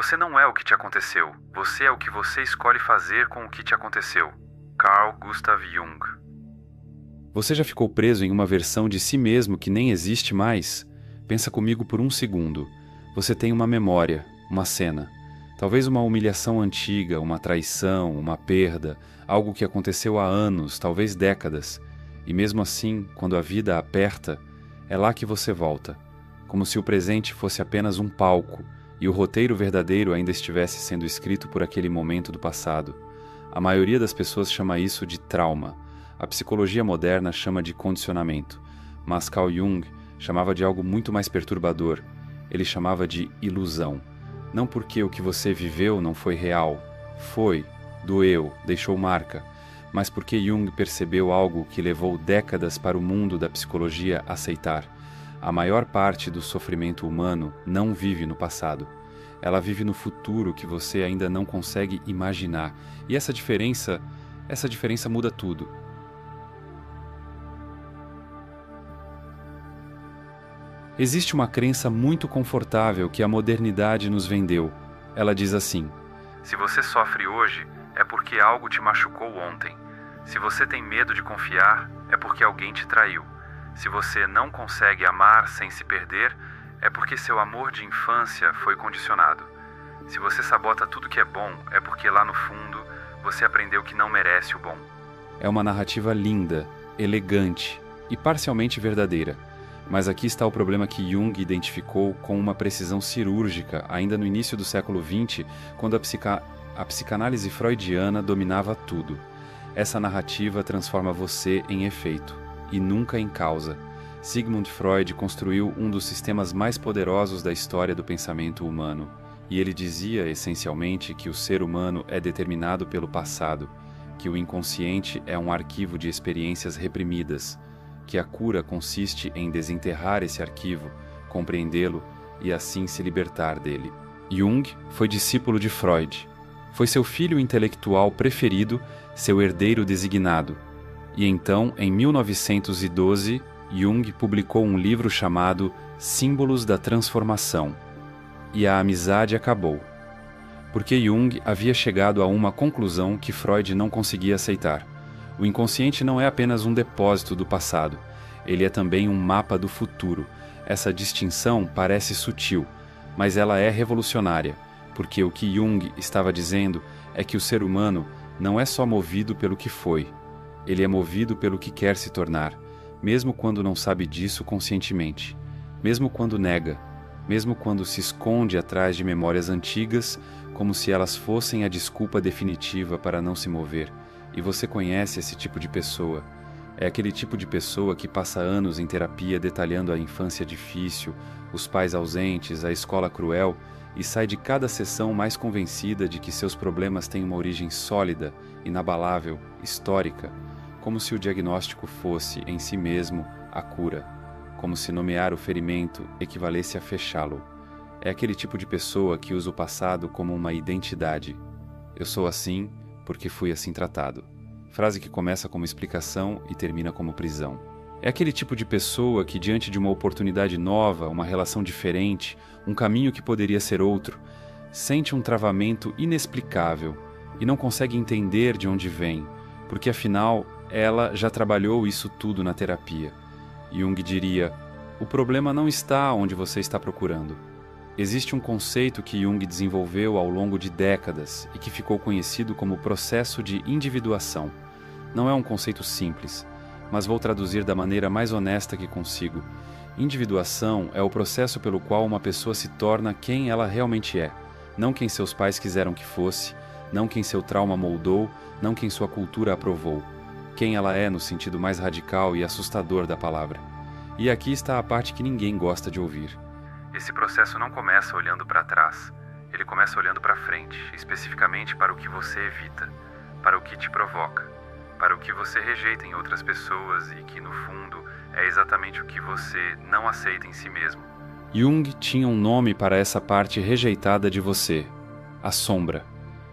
Você não é o que te aconteceu. Você é o que você escolhe fazer com o que te aconteceu. Carl Gustav Jung. Você já ficou preso em uma versão de si mesmo que nem existe mais? Pensa comigo por um segundo. Você tem uma memória, uma cena. Talvez uma humilhação antiga, uma traição, uma perda, algo que aconteceu há anos, talvez décadas. E mesmo assim, quando a vida aperta, é lá que você volta. Como se o presente fosse apenas um palco e o roteiro verdadeiro ainda estivesse sendo escrito por aquele momento do passado. A maioria das pessoas chama isso de trauma. A psicologia moderna chama de condicionamento. Mas Carl Jung chamava de algo muito mais perturbador. Ele chamava de ilusão. Não porque o que você viveu não foi real. Foi, doeu, deixou marca. Mas porque Jung percebeu algo que levou décadas para o mundo da psicologia aceitar. A maior parte do sofrimento humano não vive no passado. Ela vive no futuro que você ainda não consegue imaginar. E essa diferença muda tudo. Existe uma crença muito confortável que a modernidade nos vendeu. Ela diz assim: se você sofre hoje, é porque algo te machucou ontem. Se você tem medo de confiar, é porque alguém te traiu. Se você não consegue amar sem se perder, é porque seu amor de infância foi condicionado. Se você sabota tudo que é bom, é porque lá no fundo você aprendeu que não merece o bom. É uma narrativa linda, elegante e parcialmente verdadeira. Mas aqui está o problema que Jung identificou com uma precisão cirúrgica ainda no início do século XX, quando a psicanálise freudiana dominava tudo. Essa narrativa transforma você em efeito, e nunca em causa. Sigmund Freud construiu um dos sistemas mais poderosos da história do pensamento humano, e ele dizia, essencialmente, que o ser humano é determinado pelo passado, que o inconsciente é um arquivo de experiências reprimidas, que a cura consiste em desenterrar esse arquivo, compreendê-lo e assim se libertar dele. Jung foi discípulo de Freud. Foi seu filho intelectual preferido, seu herdeiro designado. E então, em 1912, Jung publicou um livro chamado Símbolos da Transformação. E a amizade acabou. Porque Jung havia chegado a uma conclusão que Freud não conseguia aceitar. O inconsciente não é apenas um depósito do passado, ele é também um mapa do futuro. Essa distinção parece sutil, mas ela é revolucionária, porque o que Jung estava dizendo é que o ser humano não é só movido pelo que foi, ele é movido pelo que quer se tornar, mesmo quando não sabe disso conscientemente, mesmo quando nega, mesmo quando se esconde atrás de memórias antigas, como se elas fossem a desculpa definitiva para não se mover. E você conhece esse tipo de pessoa. É aquele tipo de pessoa que passa anos em terapia detalhando a infância difícil, os pais ausentes, a escola cruel, e sai de cada sessão mais convencida de que seus problemas têm uma origem sólida, inabalável, histórica, como se o diagnóstico fosse, em si mesmo, a cura, como se nomear o ferimento equivalesse a fechá-lo. É aquele tipo de pessoa que usa o passado como uma identidade. Eu sou assim porque fui assim tratado. Frase que começa como explicação e termina como prisão. É aquele tipo de pessoa que, diante de uma oportunidade nova, uma relação diferente, um caminho que poderia ser outro, sente um travamento inexplicável e não consegue entender de onde vem, porque afinal ela já trabalhou isso tudo na terapia. Jung diria: o problema não está onde você está procurando. Existe um conceito que Jung desenvolveu ao longo de décadas e que ficou conhecido como processo de individuação. Não é um conceito simples, mas vou traduzir da maneira mais honesta que consigo. Individuação é o processo pelo qual uma pessoa se torna quem ela realmente é, não quem seus pais quiseram que fosse, não quem seu trauma moldou, não quem sua cultura aprovou. Quem ela é no sentido mais radical e assustador da palavra. E aqui está a parte que ninguém gosta de ouvir. Esse processo não começa olhando para trás. Ele começa olhando para frente, especificamente para o que você evita, para o que te provoca, para o que você rejeita em outras pessoas e que, no fundo, é exatamente o que você não aceita em si mesmo. Jung tinha um nome para essa parte rejeitada de você: a sombra.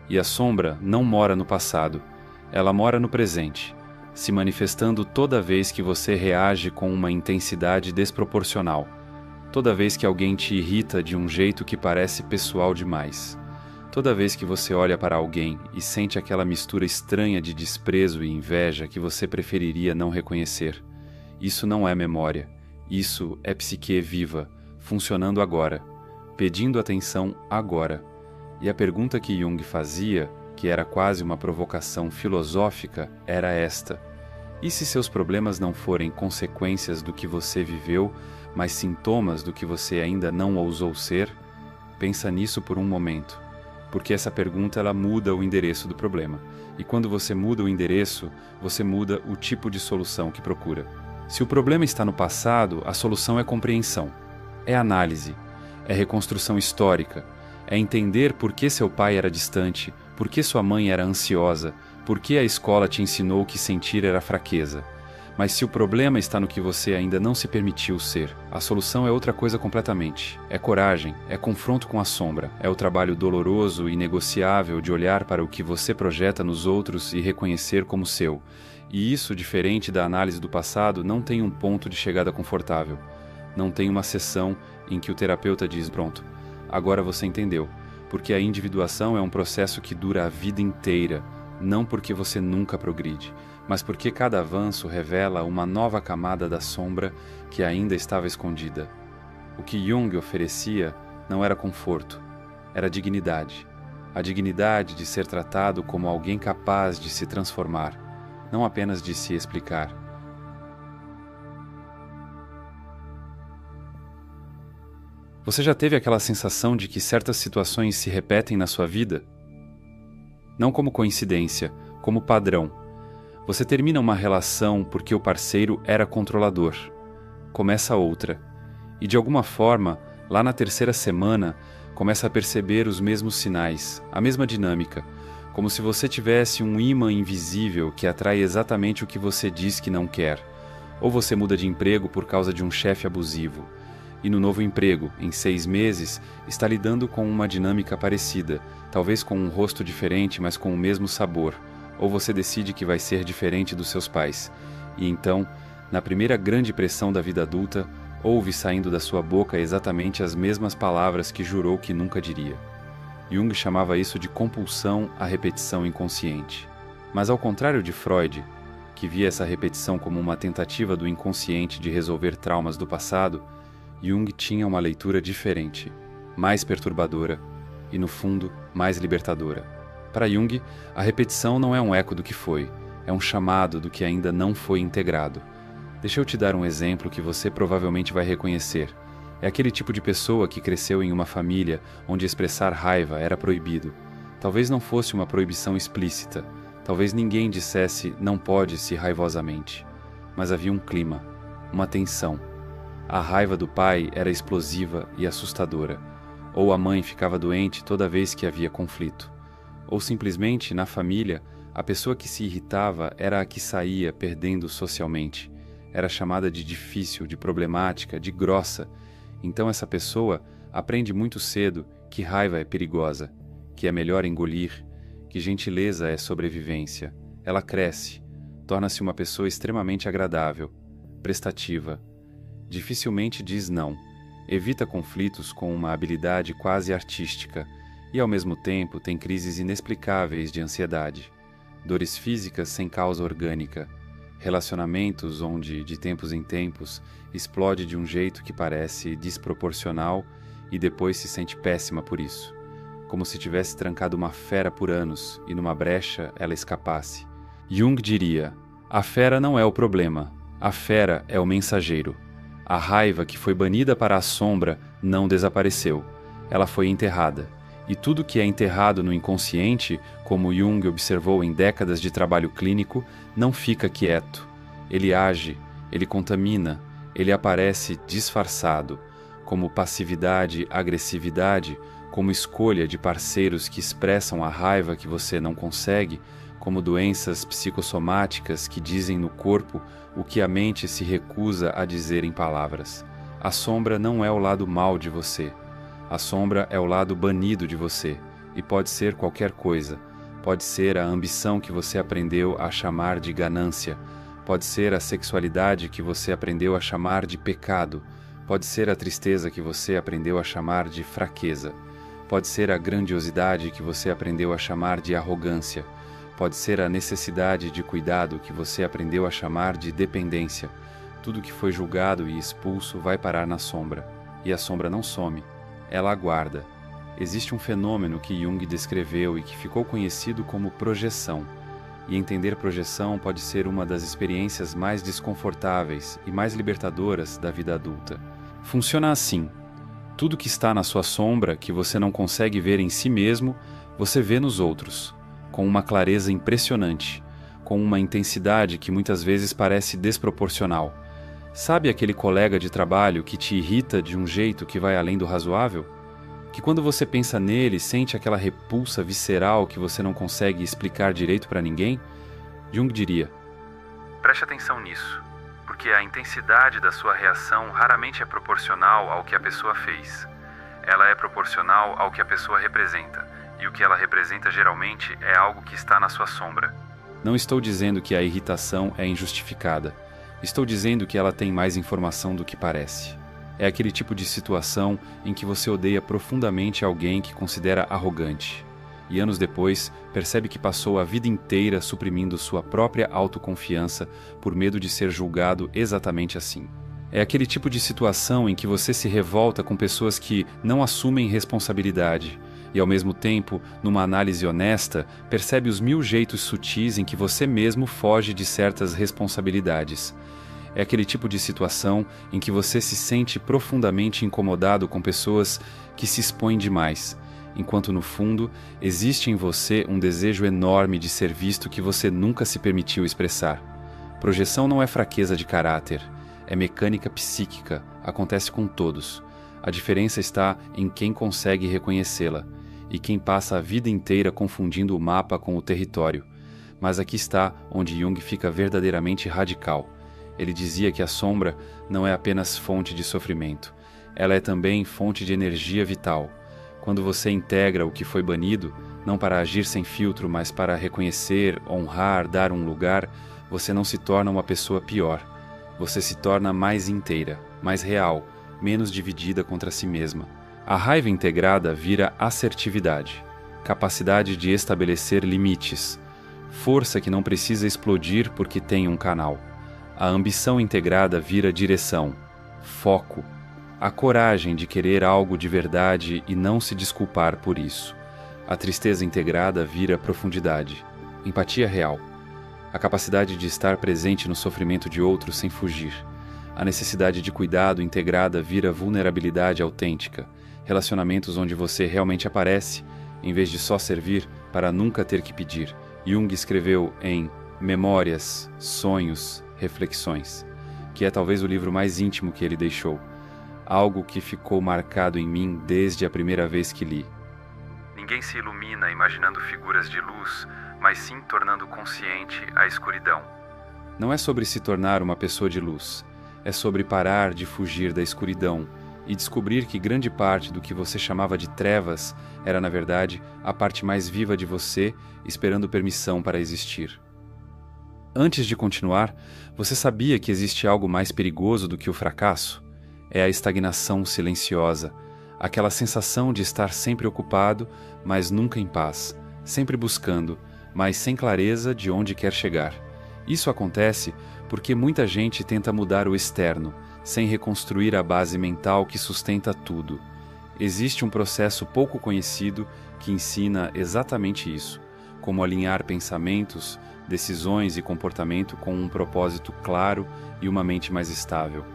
E a sombra não mora no passado, ela mora no presente, se manifestando toda vez que você reage com uma intensidade desproporcional. toda vez que alguém te irrita de um jeito que parece pessoal demais. Toda vez que você olha para alguém e sente aquela mistura estranha de desprezo e inveja que você preferiria não reconhecer. Isso não é memória. Isso é psique viva, funcionando agora, pedindo atenção agora. E a pergunta que Jung fazia, que era quase uma provocação filosófica, era esta: e se seus problemas não forem consequências do que você viveu, mas sintomas do que você ainda não ousou ser? Pensa nisso por um momento, porque essa pergunta ela muda o endereço do problema. E quando você muda o endereço, você muda o tipo de solução que procura. Se o problema está no passado, a solução é compreensão, é análise, é reconstrução histórica, é entender por que seu pai era distante, por que sua mãe era ansiosa, por que a escola te ensinou que sentir era fraqueza. Mas se o problema está no que você ainda não se permitiu ser, a solução é outra coisa completamente. É coragem, é confronto com a sombra, é o trabalho doloroso e inegociável de olhar para o que você projeta nos outros e reconhecer como seu. E isso, diferente da análise do passado, não tem um ponto de chegada confortável. Não tem uma sessão em que o terapeuta diz: pronto, agora você entendeu. Porque a individuação é um processo que dura a vida inteira, não porque você nunca progride, mas porque cada avanço revela uma nova camada da sombra que ainda estava escondida. O que Jung oferecia não era conforto, era dignidade. A dignidade de ser tratado como alguém capaz de se transformar, não apenas de se explicar. Você já teve aquela sensação de que certas situações se repetem na sua vida? Não como coincidência, como padrão. Você termina uma relação porque o parceiro era controlador. Começa outra. E de alguma forma, lá na terceira semana, começa a perceber os mesmos sinais, a mesma dinâmica, como se você tivesse um ímã invisível que atrai exatamente o que você diz que não quer. Ou você muda de emprego por causa de um chefe abusivo. E no novo emprego, em 6 meses, está lidando com uma dinâmica parecida, talvez com um rosto diferente, mas com o mesmo sabor. Ou você decide que vai ser diferente dos seus pais. E então, na primeira grande pressão da vida adulta, ouve saindo da sua boca exatamente as mesmas palavras que jurou que nunca diria. Jung chamava isso de compulsão à repetição inconsciente. Mas ao contrário de Freud, que via essa repetição como uma tentativa do inconsciente de resolver traumas do passado, Jung tinha uma leitura diferente, mais perturbadora e, no fundo, mais libertadora. Para Jung, a repetição não é um eco do que foi, é um chamado do que ainda não foi integrado. Deixa eu te dar um exemplo que você provavelmente vai reconhecer. É aquele tipo de pessoa que cresceu em uma família onde expressar raiva era proibido. Talvez não fosse uma proibição explícita, talvez ninguém dissesse não pode-se raivosamente. Mas havia um clima, uma tensão. A raiva do pai era explosiva e assustadora. Ou a mãe ficava doente toda vez que havia conflito. Ou simplesmente, na família, a pessoa que se irritava era a que saía perdendo socialmente. Era chamada de difícil, de problemática, de grossa. Então essa pessoa aprende muito cedo que raiva é perigosa, que é melhor engolir, que gentileza é sobrevivência. Ela cresce, torna-se uma pessoa extremamente agradável, prestativa. Dificilmente diz não, evita conflitos com uma habilidade quase artística e, ao mesmo tempo, tem crises inexplicáveis de ansiedade, dores físicas sem causa orgânica, relacionamentos onde, de tempos em tempos, explode de um jeito que parece desproporcional e depois se sente péssima por isso, como se tivesse trancado uma fera por anos e numa brecha ela escapasse. Jung diria: a fera não é o problema, a fera é o mensageiro. A raiva que foi banida para a sombra não desapareceu, ela foi enterrada. E tudo que é enterrado no inconsciente, como Jung observou em décadas de trabalho clínico, não fica quieto. Ele age, ele contamina, ele aparece disfarçado, como passividade, agressividade, como escolha de parceiros que expressam a raiva que você não consegue, como doenças psicossomáticas que dizem no corpo o que a mente se recusa a dizer em palavras. A sombra não é o lado mau de você. A sombra é o lado banido de você, e pode ser qualquer coisa. Pode ser a ambição que você aprendeu a chamar de ganância. Pode ser a sexualidade que você aprendeu a chamar de pecado. Pode ser a tristeza que você aprendeu a chamar de fraqueza. Pode ser a grandiosidade que você aprendeu a chamar de arrogância. Pode ser a necessidade de cuidado que você aprendeu a chamar de dependência. Tudo que foi julgado e expulso vai parar na sombra. E a sombra não some, ela aguarda. Existe um fenômeno que Jung descreveu e que ficou conhecido como projeção. E entender projeção pode ser uma das experiências mais desconfortáveis e mais libertadoras da vida adulta. Funciona assim: tudo que está na sua sombra, que você não consegue ver em si mesmo, você vê nos outros, com uma clareza impressionante, com uma intensidade que muitas vezes parece desproporcional. Sabe aquele colega de trabalho que te irrita de um jeito que vai além do razoável? Que quando você pensa nele, sente aquela repulsa visceral que você não consegue explicar direito para ninguém? Jung diria: preste atenção nisso, porque a intensidade da sua reação raramente é proporcional ao que a pessoa fez. Ela é proporcional ao que a pessoa representa, e o que ela representa geralmente é algo que está na sua sombra. Não estou dizendo que a irritação é injustificada. Estou dizendo que ela tem mais informação do que parece. É aquele tipo de situação em que você odeia profundamente alguém que considera arrogante. E anos depois, percebe que passou a vida inteira suprimindo sua própria autoconfiança por medo de ser julgado exatamente assim. É aquele tipo de situação em que você se revolta com pessoas que não assumem responsabilidade e, ao mesmo tempo, numa análise honesta, percebe os 1000 jeitos sutis em que você mesmo foge de certas responsabilidades. É aquele tipo de situação em que você se sente profundamente incomodado com pessoas que se expõem demais, enquanto no fundo existe em você um desejo enorme de ser visto que você nunca se permitiu expressar. Projeção não é fraqueza de caráter, é mecânica psíquica, acontece com todos. A diferença está em quem consegue reconhecê-la e quem passa a vida inteira confundindo o mapa com o território. Mas aqui está onde Jung fica verdadeiramente radical. Ele dizia que a sombra não é apenas fonte de sofrimento, ela é também fonte de energia vital. Quando você integra o que foi banido, não para agir sem filtro, mas para reconhecer, honrar, dar um lugar, você não se torna uma pessoa pior. Você se torna mais inteira, mais real, menos dividida contra si mesma. A raiva integrada vira assertividade, capacidade de estabelecer limites, força que não precisa explodir porque tem um canal. A ambição integrada vira direção, foco, a coragem de querer algo de verdade e não se desculpar por isso. A tristeza integrada vira profundidade, empatia real, a capacidade de estar presente no sofrimento de outros sem fugir. A necessidade de cuidado integrada vira vulnerabilidade autêntica, relacionamentos onde você realmente aparece, em vez de só servir para nunca ter que pedir. Jung escreveu em Memórias, Sonhos, Reflexões, que é talvez o livro mais íntimo que ele deixou, algo que ficou marcado em mim desde a primeira vez que li. Ninguém se ilumina imaginando figuras de luz, mas sim tornando consciente a escuridão. Não é sobre se tornar uma pessoa de luz, é sobre parar de fugir da escuridão e descobrir que grande parte do que você chamava de trevas era, na verdade, a parte mais viva de você, esperando permissão para existir. Antes de continuar, você sabia que existe algo mais perigoso do que o fracasso? É a estagnação silenciosa, aquela sensação de estar sempre ocupado, mas nunca em paz, sempre buscando, mas sem clareza de onde quer chegar. Isso acontece porque muita gente tenta mudar o externo, sem reconstruir a base mental que sustenta tudo. Existe um processo pouco conhecido que ensina exatamente isso, como alinhar pensamentos, decisões e comportamento com um propósito claro e uma mente mais estável.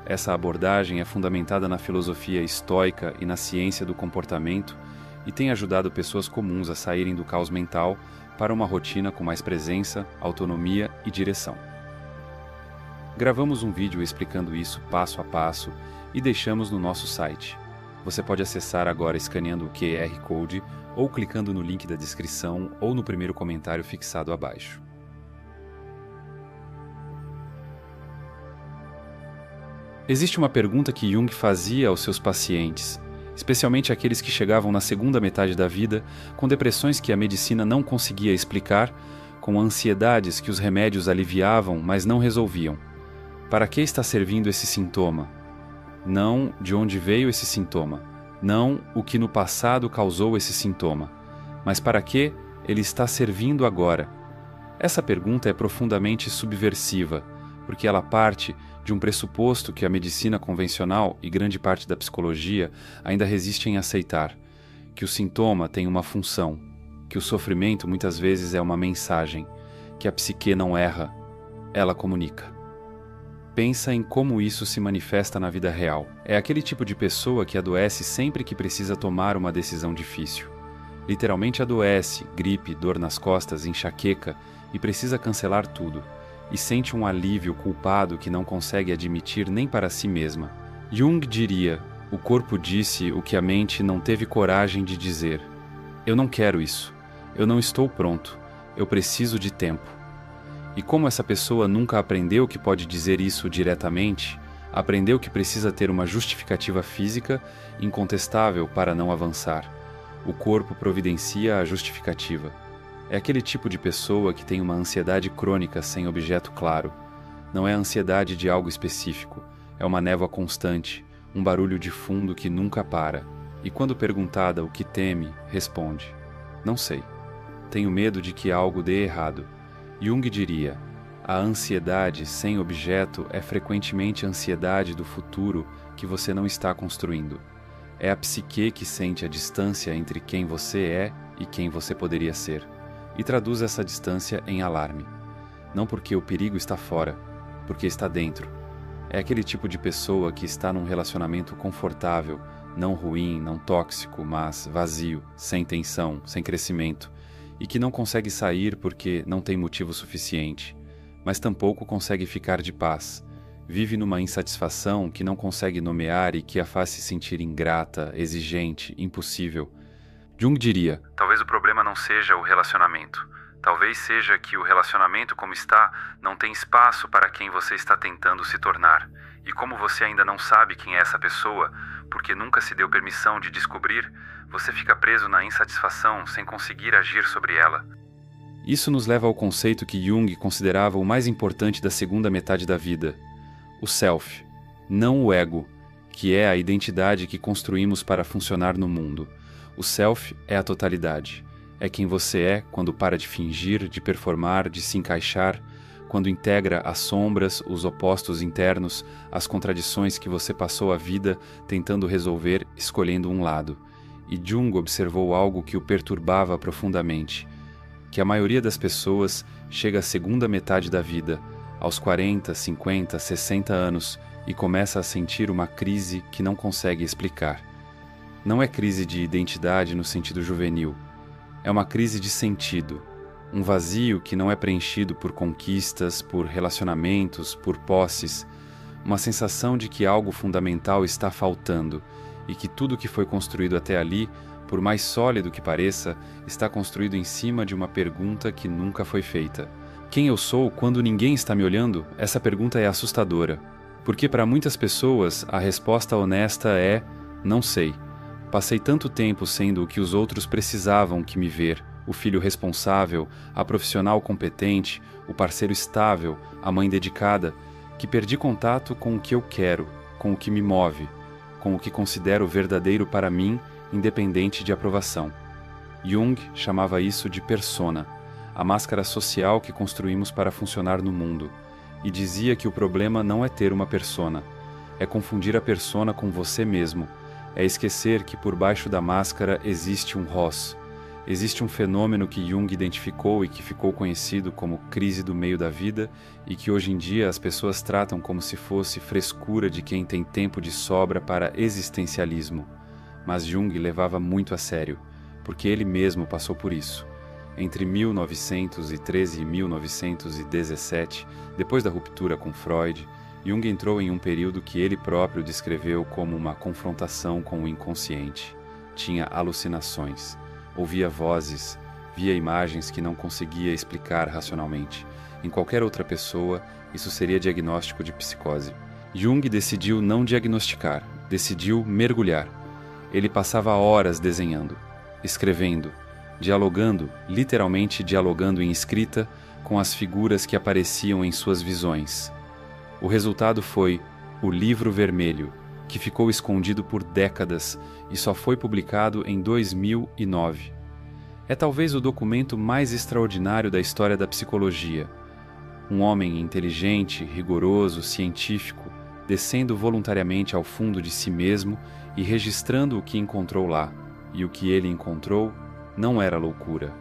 Essa abordagem é fundamentada na filosofia estoica e na ciência do comportamento e tem ajudado pessoas comuns a saírem do caos mental para uma rotina com mais presença, autonomia e direção. Gravamos um vídeo explicando isso passo a passo e deixamos no nosso site. Você pode acessar agora escaneando o QR Code ou clicando no link da descrição ou no primeiro comentário fixado abaixo. Existe uma pergunta que Jung fazia aos seus pacientes, especialmente aqueles que chegavam na segunda metade da vida com depressões que a medicina não conseguia explicar, com ansiedades que os remédios aliviavam, mas não resolviam. Para que está servindo esse sintoma? não de onde veio esse sintoma, não o que no passado causou esse sintoma, mas para que ele está servindo agora. Essa pergunta é profundamente subversiva, porque ela parte de um pressuposto que a medicina convencional e grande parte da psicologia ainda resiste em aceitar, que o sintoma tem uma função, que o sofrimento muitas vezes é uma mensagem, que a psique não erra, ela comunica. Pensa em como isso se manifesta na vida real. É aquele tipo de pessoa que adoece sempre que precisa tomar uma decisão difícil. Literalmente adoece, gripe, dor nas costas, enxaqueca e precisa cancelar tudo. E sente um alívio culpado que não consegue admitir nem para si mesma. Jung diria: o corpo disse o que a mente não teve coragem de dizer. Eu não quero isso. Eu não estou pronto. Eu preciso de tempo. E como essa pessoa nunca aprendeu que pode dizer isso diretamente, aprendeu que precisa ter uma justificativa física incontestável para não avançar. O corpo providencia a justificativa. É aquele tipo de pessoa que tem uma ansiedade crônica sem objeto claro. Não é a ansiedade de algo específico, é uma névoa constante, um barulho de fundo que nunca para. E quando perguntada o que teme, responde: não sei. Tenho medo de que algo dê errado. Jung diria: a ansiedade sem objeto é frequentemente a ansiedade do futuro que você não está construindo. É a psique que sente a distância entre quem você é e quem você poderia ser, e traduz essa distância em alarme. Não porque o perigo está fora, porque está dentro. É aquele tipo de pessoa que está num relacionamento confortável, não ruim, não tóxico, mas vazio, sem tensão, sem crescimento, e que não consegue sair porque não tem motivo suficiente, mas tampouco consegue ficar de paz. Vive numa insatisfação que não consegue nomear e que a faz se sentir ingrata, exigente, impossível. Jung diria: talvez o problema não seja o relacionamento. Talvez seja que o relacionamento como está não tem espaço para quem você está tentando se tornar. E como você ainda não sabe quem é essa pessoa, porque nunca se deu permissão de descobrir, você fica preso na insatisfação sem conseguir agir sobre ela. Isso nos leva ao conceito que Jung considerava o mais importante da segunda metade da vida: o self, não o ego, que é a identidade que construímos para funcionar no mundo. O self é a totalidade. É quem você é quando para de fingir, de performar, de se encaixar, quando integra as sombras, os opostos internos, as contradições que você passou a vida tentando resolver, escolhendo um lado. E Jung observou algo que o perturbava profundamente, que a maioria das pessoas chega à segunda metade da vida, aos 40, 50, 60 anos, e começa a sentir uma crise que não consegue explicar. Não é crise de identidade no sentido juvenil, é uma crise de sentido, um vazio que não é preenchido por conquistas, por relacionamentos, por posses, uma sensação de que algo fundamental está faltando e que tudo que foi construído até ali, por mais sólido que pareça, está construído em cima de uma pergunta que nunca foi feita. Quem eu sou quando ninguém está me olhando? Essa pergunta é assustadora, porque para muitas pessoas a resposta honesta é: não sei. Passei tanto tempo sendo o que os outros precisavam que me ver, o filho responsável, a profissional competente, o parceiro estável, a mãe dedicada, que perdi contato com o que eu quero, com o que me move, com o que considero verdadeiro para mim, independente de aprovação. Jung chamava isso de persona, a máscara social que construímos para funcionar no mundo, e dizia que o problema não é ter uma persona, é confundir a persona com você mesmo, é esquecer que por baixo da máscara existe um Ross, existe um fenômeno que Jung identificou e que ficou conhecido como crise do meio da vida e que hoje em dia as pessoas tratam como se fosse frescura de quem tem tempo de sobra para existencialismo. Mas Jung levava muito a sério, porque ele mesmo passou por isso. Entre 1913 e 1917, depois da ruptura com Freud, Jung entrou em um período que ele próprio descreveu como uma confrontação com o inconsciente. Tinha alucinações, ouvia vozes, via imagens que não conseguia explicar racionalmente. Em qualquer outra pessoa, isso seria diagnóstico de psicose. Jung decidiu não diagnosticar, decidiu mergulhar. Ele passava horas desenhando, escrevendo, dialogando, literalmente dialogando em escrita, com as figuras que apareciam em suas visões. O resultado foi o Livro Vermelho, que ficou escondido por décadas e só foi publicado em 2009. É talvez o documento mais extraordinário da história da psicologia. Um homem inteligente, rigoroso, científico, descendo voluntariamente ao fundo de si mesmo e registrando o que encontrou lá. E o que ele encontrou não era loucura.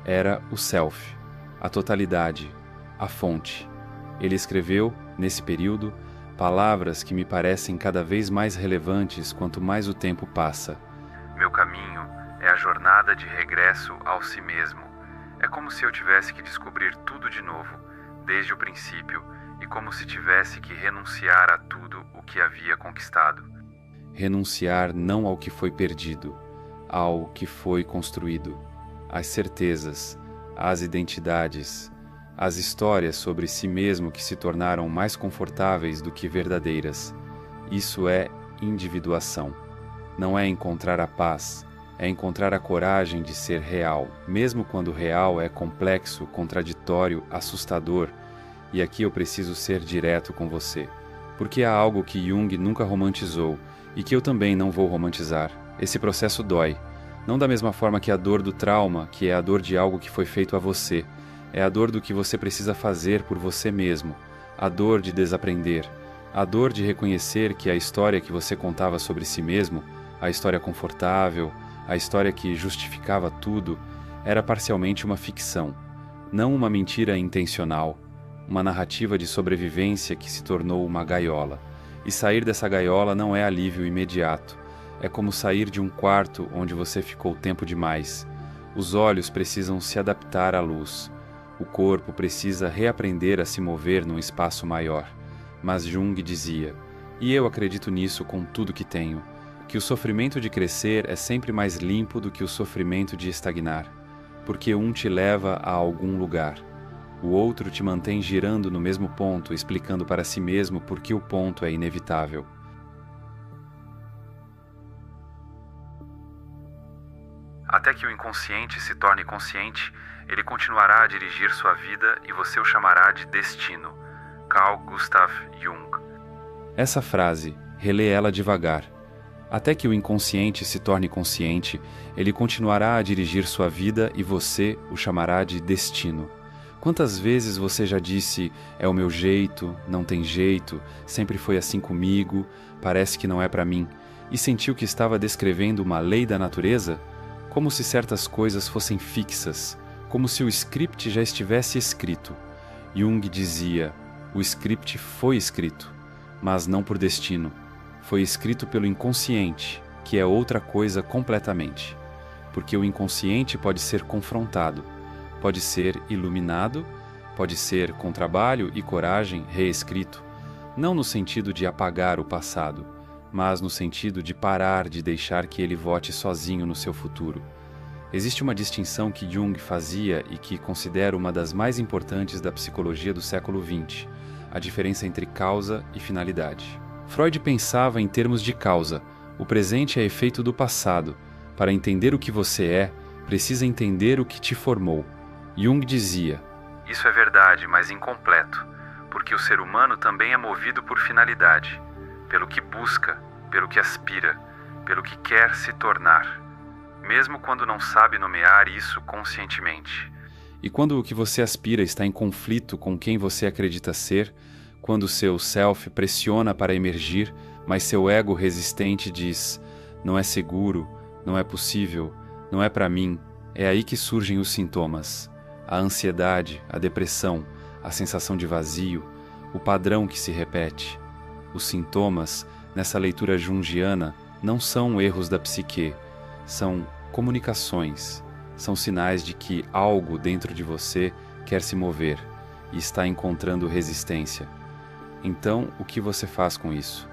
Era o self, a totalidade, a fonte. Ele escreveu, nesse período, palavras que me parecem cada vez mais relevantes quanto mais o tempo passa. Meu caminho é a jornada de regresso ao si mesmo. É como se eu tivesse que descobrir tudo de novo, desde o princípio, e como se tivesse que renunciar a tudo o que havia conquistado. Renunciar não ao que foi perdido, ao que foi construído, às certezas, às identidades, às histórias sobre si mesmo que se tornaram mais confortáveis do que verdadeiras. Isso é individuação. Não é encontrar a paz, é encontrar a coragem de ser real, mesmo quando real é complexo, contraditório, assustador. E aqui eu preciso ser direto com você, porque há algo que Jung nunca romantizou e que eu também não vou romantizar. Esse processo dói. Não da mesma forma que a dor do trauma, que é a dor de algo que foi feito a você. É a dor do que você precisa fazer por você mesmo. A dor de desaprender. A dor de reconhecer que a história que você contava sobre si mesmo, a história confortável, a história que justificava tudo, era parcialmente uma ficção. Não uma mentira intencional. Uma narrativa de sobrevivência que se tornou uma gaiola. E sair dessa gaiola não é alívio imediato. É como sair de um quarto onde você ficou tempo demais. Os olhos precisam se adaptar à luz. O corpo precisa reaprender a se mover num espaço maior. Mas Jung dizia, e eu acredito nisso com tudo que tenho, que o sofrimento de crescer é sempre mais limpo do que o sofrimento de estagnar, porque um te leva a algum lugar. O outro te mantém girando no mesmo ponto, explicando para si mesmo por que o ponto é inevitável. Até que o inconsciente se torne consciente, ele continuará a dirigir sua vida e você o chamará de destino. Carl Gustav Jung. Essa frase, relê ela devagar. Até que o inconsciente se torne consciente, ele continuará a dirigir sua vida e você o chamará de destino. Quantas vezes você já disse, é o meu jeito, não tem jeito, sempre foi assim comigo, parece que não é para mim, e sentiu que estava descrevendo uma lei da natureza? Como se certas coisas fossem fixas, como se o script já estivesse escrito. Jung dizia, o script foi escrito, mas não por destino. Foi escrito pelo inconsciente, que é outra coisa completamente. Porque o inconsciente pode ser confrontado, pode ser iluminado, pode ser, com trabalho e coragem, reescrito. Não no sentido de apagar o passado, mas no sentido de parar de deixar que ele vote sozinho no seu futuro. Existe uma distinção que Jung fazia e que considero uma das mais importantes da psicologia do século XX, a diferença entre causa e finalidade. Freud pensava em termos de causa. O presente é efeito do passado. Para entender o que você é, precisa entender o que te formou. Jung dizia, isso é verdade, mas incompleto, porque o ser humano também é movido por finalidade, pelo que busca, pelo que aspira, pelo que quer se tornar, mesmo quando não sabe nomear isso conscientemente. E quando o que você aspira está em conflito com quem você acredita ser, quando seu self pressiona para emergir, mas seu ego resistente diz, não é seguro, não é possível, não é para mim, é aí que surgem os sintomas. A ansiedade, a depressão, a sensação de vazio, o padrão que se repete. Os sintomas, nessa leitura jungiana, não são erros da psique, são comunicações, são sinais de que algo dentro de você quer se mover e está encontrando resistência. Então, o que você faz com isso?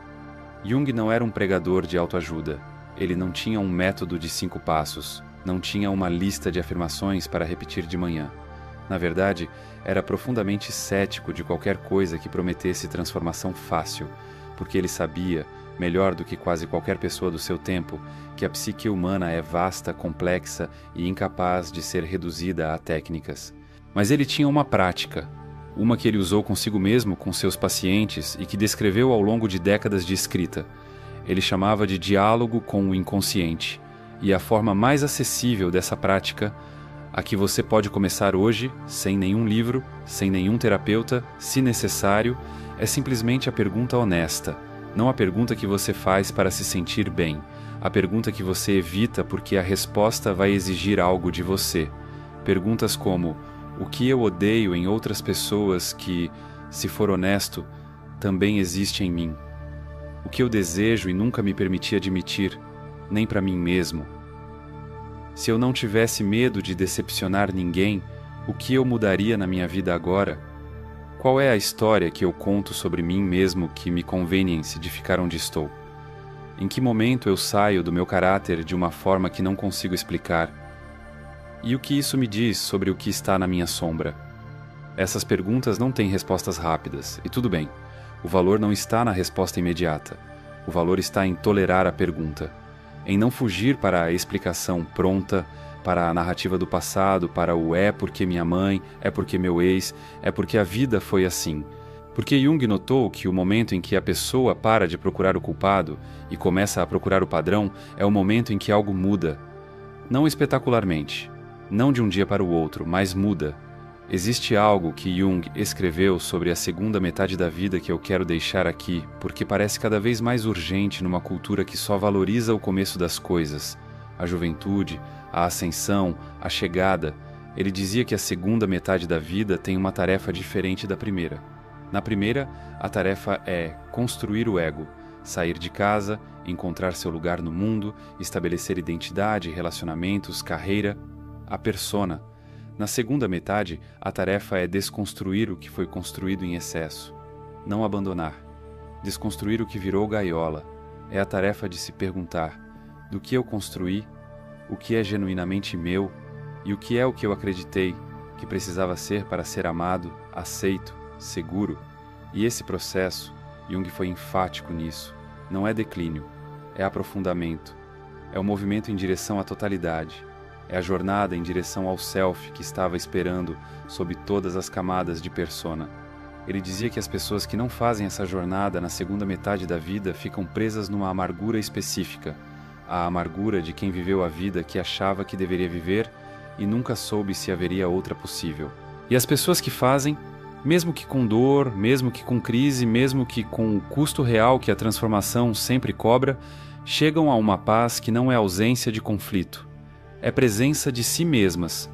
Jung não era um pregador de autoajuda. Ele não tinha um método de 5 passos, não tinha uma lista de afirmações para repetir de manhã. Na verdade, era profundamente cético de qualquer coisa que prometesse transformação fácil, porque ele sabia, melhor do que quase qualquer pessoa do seu tempo, que a psique humana é vasta, complexa e incapaz de ser reduzida a técnicas. Mas ele tinha uma prática, uma que ele usou consigo mesmo, com seus pacientes e que descreveu ao longo de décadas de escrita. Ele chamava de diálogo com o inconsciente, e a forma mais acessível dessa prática, a que você pode começar hoje, sem nenhum livro, sem nenhum terapeuta, se necessário, é simplesmente a pergunta honesta, não a pergunta que você faz para se sentir bem, a pergunta que você evita porque a resposta vai exigir algo de você. Perguntas como: o que eu odeio em outras pessoas que, se for honesto, também existe em mim? O que eu desejo e nunca me permiti admitir, nem para mim mesmo? Se eu não tivesse medo de decepcionar ninguém, o que eu mudaria na minha vida agora? Qual é a história que eu conto sobre mim mesmo que me convenience de ficar onde estou? Em que momento eu saio do meu caráter de uma forma que não consigo explicar? E o que isso me diz sobre o que está na minha sombra? Essas perguntas não têm respostas rápidas, e tudo bem. O valor não está na resposta imediata. O valor está em tolerar a pergunta, em não fugir para a explicação pronta, para a narrativa do passado, para o é porque minha mãe, é porque meu ex, é porque a vida foi assim. Porque Jung notou que o momento em que a pessoa para de procurar o culpado e começa a procurar o padrão é o momento em que algo muda. Não espetacularmente, não de um dia para o outro, mas muda. Existe algo que Jung escreveu sobre a segunda metade da vida que eu quero deixar aqui, porque parece cada vez mais urgente numa cultura que só valoriza o começo das coisas, a juventude, a ascensão, a chegada. Ele dizia que a segunda metade da vida tem uma tarefa diferente da primeira. Na primeira, a tarefa é construir o ego, sair de casa, encontrar seu lugar no mundo, estabelecer identidade, relacionamentos, carreira, a persona. Na segunda metade, a tarefa é desconstruir o que foi construído em excesso, não abandonar. Desconstruir o que virou gaiola. É a tarefa de se perguntar: do que eu construí, o que é genuinamente meu e o que é o que eu acreditei que precisava ser para ser amado, aceito, seguro. E esse processo, Jung foi enfático nisso, não é declínio, é aprofundamento, é o movimento em direção à totalidade. É a jornada em direção ao self que estava esperando sob todas as camadas de persona. Ele dizia que as pessoas que não fazem essa jornada na segunda metade da vida ficam presas numa amargura específica, a amargura de quem viveu a vida que achava que deveria viver e nunca soube se haveria outra possível. E as pessoas que fazem, mesmo que com dor, mesmo que com crise, mesmo que com o custo real que a transformação sempre cobra, chegam a uma paz que não é ausência de conflito. É presença de si mesmas.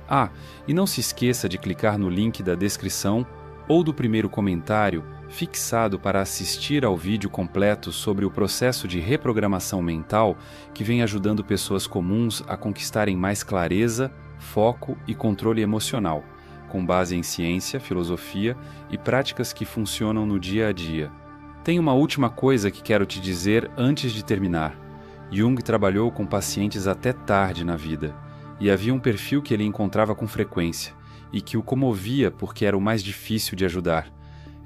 Ah, e não se esqueça de clicar no link da descrição ou do primeiro comentário fixado para assistir ao vídeo completo sobre o processo de reprogramação mental que vem ajudando pessoas comuns a conquistarem mais clareza, foco e controle emocional, com base em ciência, filosofia e práticas que funcionam no dia a dia. Tem uma última coisa que quero te dizer antes de terminar. Jung trabalhou com pacientes até tarde na vida, e havia um perfil que ele encontrava com frequência, e que o comovia porque era o mais difícil de ajudar.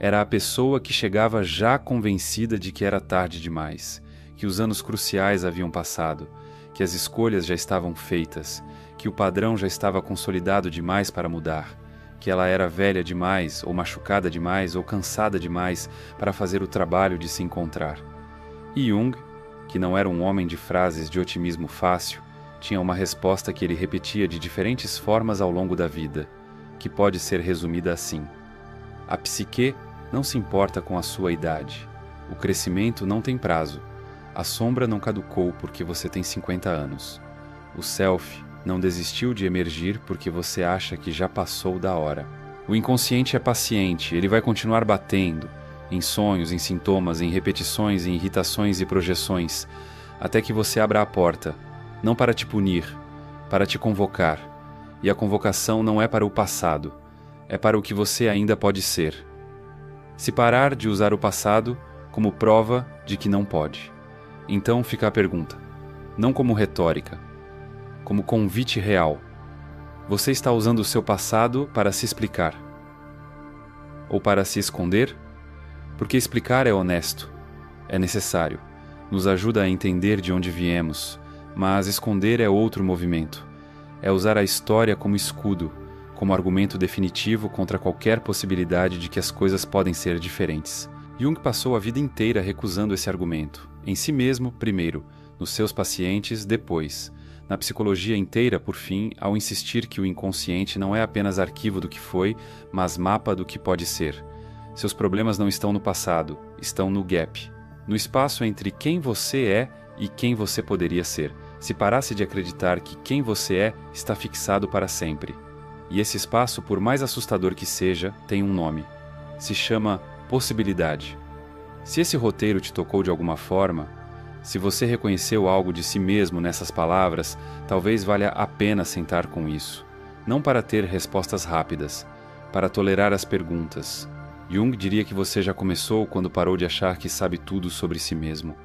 Era a pessoa que chegava já convencida de que era tarde demais, que os anos cruciais haviam passado, que as escolhas já estavam feitas, que o padrão já estava consolidado demais para mudar, que ela era velha demais, ou machucada demais, ou cansada demais para fazer o trabalho de se encontrar. E Jung, que não era um homem de frases de otimismo fácil, tinha uma resposta que ele repetia de diferentes formas ao longo da vida, que pode ser resumida assim: a psique não se importa com a sua idade, o crescimento não tem prazo, a sombra não caducou porque você tem 50 anos, o self não desistiu de emergir porque você acha que já passou da hora. O inconsciente é paciente, ele vai continuar batendo, em sonhos, em sintomas, em repetições, em irritações e projeções, até que você abra a porta, não para te punir, para te convocar. E a convocação não é para o passado, é para o que você ainda pode ser. Se parar de usar o passado como prova de que não pode, então fica a pergunta, não como retórica, como convite real. Você está usando o seu passado para se explicar? Ou para se esconder? Porque explicar é honesto, é necessário, nos ajuda a entender de onde viemos, mas esconder é outro movimento. É usar a história como escudo, como argumento definitivo contra qualquer possibilidade de que as coisas podem ser diferentes. Jung passou a vida inteira recusando esse argumento. Em si mesmo, primeiro, nos seus pacientes, depois. Na psicologia inteira, por fim, ao insistir que o inconsciente não é apenas arquivo do que foi, mas mapa do que pode ser. Seus problemas não estão no passado, estão no gap, no espaço entre quem você é e quem você poderia ser, se parasse de acreditar que quem você é está fixado para sempre. E esse espaço, por mais assustador que seja, tem um nome. Se chama possibilidade. Se esse roteiro te tocou de alguma forma, se você reconheceu algo de si mesmo nessas palavras, talvez valha a pena sentar com isso. Não para ter respostas rápidas, para tolerar as perguntas. Jung diria que você já começou quando parou de achar que sabe tudo sobre si mesmo.